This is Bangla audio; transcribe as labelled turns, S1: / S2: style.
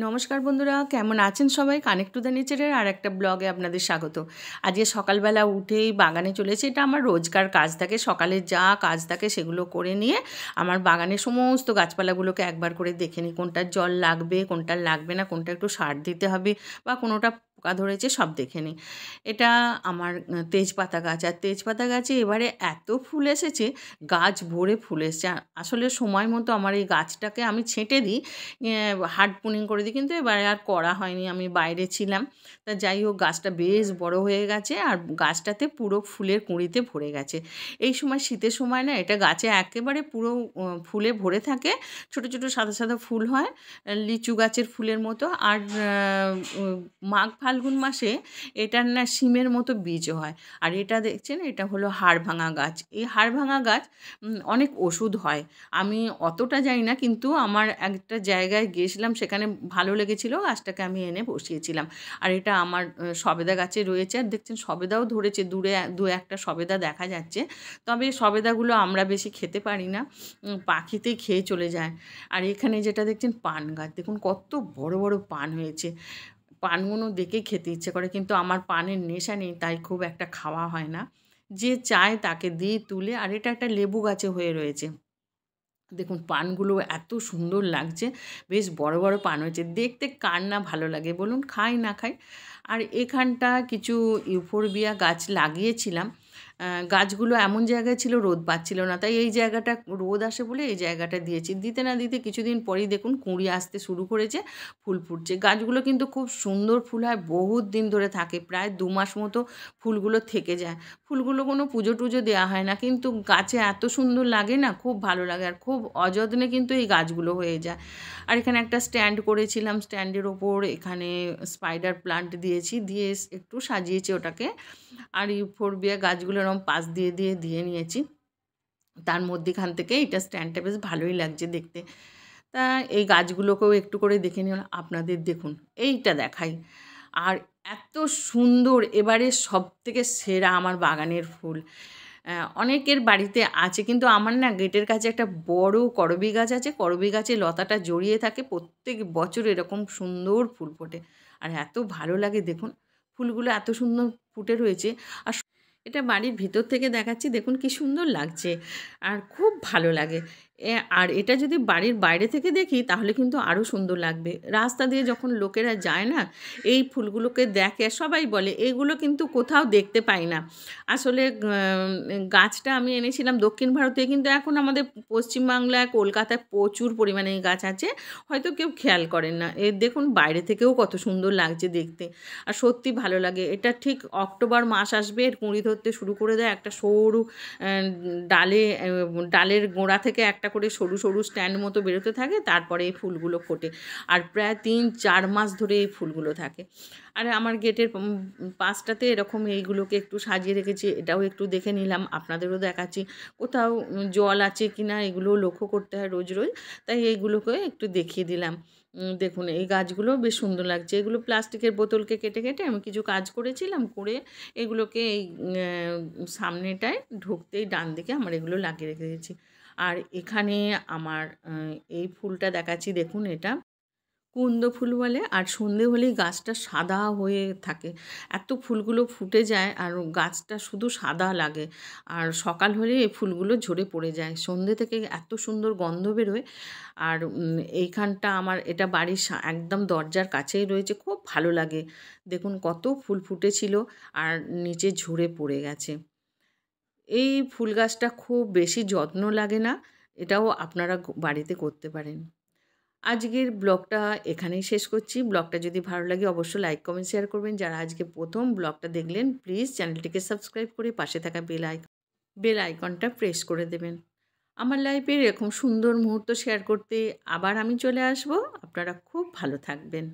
S1: নমস্কার বন্ধুরা, কেমন আছেন সবাই? কানেক্ট টু দ্য নেচারের আর একটা ব্লগে আপনাদের স্বাগত। আজকে সকালবেলা উঠেই বাগানে চলেছি। এটা আমার রোজকার কাজ থাকে, সকালে যা কাজ থাকে সেগুলো করে নিয়ে আমার বাগানের সমস্ত গাছপালাগুলোকে একবার করে দেখে নিই, কোনটার জল লাগবে, কোনটার লাগবে না, কোনটা একটু সার দিতে হবে বা কোনোটা পোকা ধরেছে, সব দেখে নিই। এটা আমার তেজপাতা গাছ, আর তেজপাতা গাছে এবারে এত ফুল এসেছে, গাছ ভরে ফুল এসেছে। আসলে সময় মতো আমার এই গাছটাকে আমি ছেঁটে দিই, হার্ড প্রুনিং করে দিই, কিন্তু এবারে আর করা হয়নি, আমি বাইরে ছিলাম। তা যাই হোক, গাছটা বেশ বড় হয়ে গেছে আর গাছটাতে পুরো ফুলের কুঁড়িতে ভরে গেছে। এই সময়, শীতের সময় না, এটা গাছে একেবারে পুরো ফুলে ভরে থাকে। ছোট ছোট সাদা সাদা ফুল হয়, লিচু গাছের ফুলের মতো। আর মাঘ ফাল্গুন মাসে এটার না শিমের মতো বীজও হয়। আর এটা দেখছেন, এটা হলো হাড়ভাঙা গাছ। এই হাড়ভাঙা গাছ অনেক ওষুধ হয়। আমি অতটা জানি না, কিন্তু আমার একটা জায়গায় গিয়েছিলাম, সেখানে ভালো লেগেছিলো, গাছটাকে আমি এনে বসিয়েছিলাম। আর এটা আমার সবেদা গাছে রয়েছে, আর দেখছেন সবেদাও ধরেছে, দূরে দু একটা সবেদা দেখা যাচ্ছে। তবে সবেদাগুলো আমরা বেশি খেতে পারি না, পাখিতেই খেয়ে চলে যায়। আর এখানে যেটা দেখছেন, পান গাছ, দেখুন কত বড় বড় পান হয়েছে। পানগুলো দেখেই খেতে ইচ্ছে করে, কিন্তু আমার পানের নেশা নেই, তাই খুব একটা খাওয়া হয় না। যে চায় তাকে দিই তুলে। আর এটা একটা লেবু গাছে হয়ে রয়েছে। দেখুন পানগুলো এত সুন্দর লাগছে, বেশ বড় বড় পান হয়েছে। দেখতে কার না ভালো লাগে বলুন, খাই না খাই। আর এখানটা কিছু ইউফোরবিয়া গাছ লাগিয়েছিলাম। গাছগুলো এমন জায়গায় ছিল, রোদ পাচ্ছিল না, তাই এই জায়গাটা রোদ আসে বলে এই জায়গাটা দিয়েছি। দিতে না দিতে কিছুদিন পরেই দেখুন কুঁড়ি আসতে শুরু করেছে, ফুল ফুটছে। গাছগুলো কিন্তু খুব সুন্দর ফুল হয়, বহুত দিন ধরে থাকে, প্রায় 2 মাস মতো ফুলগুলো থেকে যায়। ফুলগুলো কোনো পুজো টুজো দেওয়া হয় না, কিন্তু গাছে এত সুন্দর লাগে না, খুব ভালো লাগে। আর খুব অযত্নে কিন্তু এই গাছগুলো হয়ে যায়। আর এখানে একটা স্ট্যান্ড করেছিলাম, স্ট্যান্ডের ওপর এখানে স্পাইডার প্লান্ট দিয়েছি, দিয়ে একটু সাজিয়েছি ওটাকে। আর ইউফোরবিয়া গাছগুলো এরকম পাশ দিয়ে দিয়ে দিয়ে নিয়েছি, তার মধ্যেখান থেকে এটা স্ট্যান্ডটা বেশ ভালোই লাগছে দেখতে। তা এই গাছগুলোকেও একটু করে দেখে নিলাম, আপনাদের দেখুন এইটা দেখাই। আর এত সুন্দর, এবারে সবথেকে সেরা আমার বাগানের ফুল। অনেকের বাড়িতে আছে, কিন্তু আমার না গেটের কাছে একটা বড় করবী গাছ আছে। করবী গাছে লতাটা জড়িয়ে থাকে, প্রত্যেক বছর এরকম সুন্দর ফুল ফোটে। আর এত ভালো লাগে দেখুন, ফুলগুলো এত সুন্দর ফুটে রয়েছে। আর এটা বাড়ির ভিতর থেকে দেখাচ্ছি, দেখুন কি সুন্দর লাগছে, আর খুব ভালো লাগে। আর এটা যদি বাড়ির বাইরে থেকে দেখি তাহলে কিন্তু আরও সুন্দর লাগবে। রাস্তা দিয়ে যখন লোকেরা যায় না, এই ফুলগুলোকে দেখে, সবাই বলে এগুলো কিন্তু কোথাও দেখতে পাই না। আসলে গাছটা আমি এনেছিলাম দক্ষিণ ভারতে, কিন্তু এখন আমাদের পশ্চিমবাংলায়, কলকাতায় প্রচুর পরিমাণে এই গাছ আছে, হয়তো কেউ খেয়াল করেন না। দেখুন বাইরে থেকেও কত সুন্দর লাগছে দেখতে, আর সত্যি ভালো লাগে। এটা ঠিক অক্টোবর মাস আসবে, এর কুঁড়ি ধরতে শুরু করে দেয়। একটা সরু ডালের গোড়া থেকে একটা করে সরু সরু স্ট্যান্ড মতো বেরোতে থাকে, তারপরে এই ফুলগুলো ফোটে। আর প্রায় 3-4 মাস ধরে এই ফুলগুলো থাকে। আর আমার গেটের পাশটাতে এরকম এইগুলোকে একটু সাজিয়ে রেখেছি, এটাও একটু দেখে নিলাম, আপনাদেরও দেখাচ্ছি। কোথাও জল আছে কি না এগুলোও লক্ষ্য করতে হয় রোজ রোজ, তাই এইগুলোকে একটু দেখিয়ে দিলাম। দেখুন এই গাছগুলো বেশ সুন্দর লাগছে। এগুলো প্লাস্টিকের বোতলকে কেটে কেটে আমি কিছু কাজ করেছিলাম, করে এগুলোকে এই সামনেটায় ঢুকতেই ডান দিকে আমার এগুলো লাগিয়ে রেখে দিয়েছি। আর এখানে আমার এই ফুলটা দেখাচ্ছি, দেখুন এটা কুন্দ ফুল বলে। আর সন্ধে হলেই গাছটা সাদা হয়ে থাকে, এত ফুলগুলো ফুটে যায় আর গাছটা শুধু সাদা লাগে। আর সকাল হলে এই ফুলগুলো ঝরে পড়ে যায়, সন্ধে থেকে এত সুন্দর গন্ধ বেরোয়। আর এইখানটা আমার, এটা বাড়ির একদম দরজার কাছেই রয়েছে, খুব ভালো লাগে। দেখুন কত ফুল ফুটেছিল আর নিচে ঝরে পড়ে গেছে। এই ফুল গাছটা খুব বেশি যত্ন লাগে না, এটাও আপনারা বাড়িতে করতে পারেন। আজকের ব্লগটা এখানেই শেষ করছি। ব্লগটা যদি ভালো লাগে অবশ্যই লাইক, কমেন্ট, শেয়ার করবেন। যারা আজকে প্রথম ব্লগটা দেখলেন, প্লিজ চ্যানেলটিকে সাবস্ক্রাইব করে পাশে থাকা বেল আইকনটা প্রেস করে দেবেন। আমার লাইফের এরকম সুন্দর মুহূর্ত শেয়ার করতে আবার আমি চলে আসব। আপনারা খুব ভালো থাকবেন।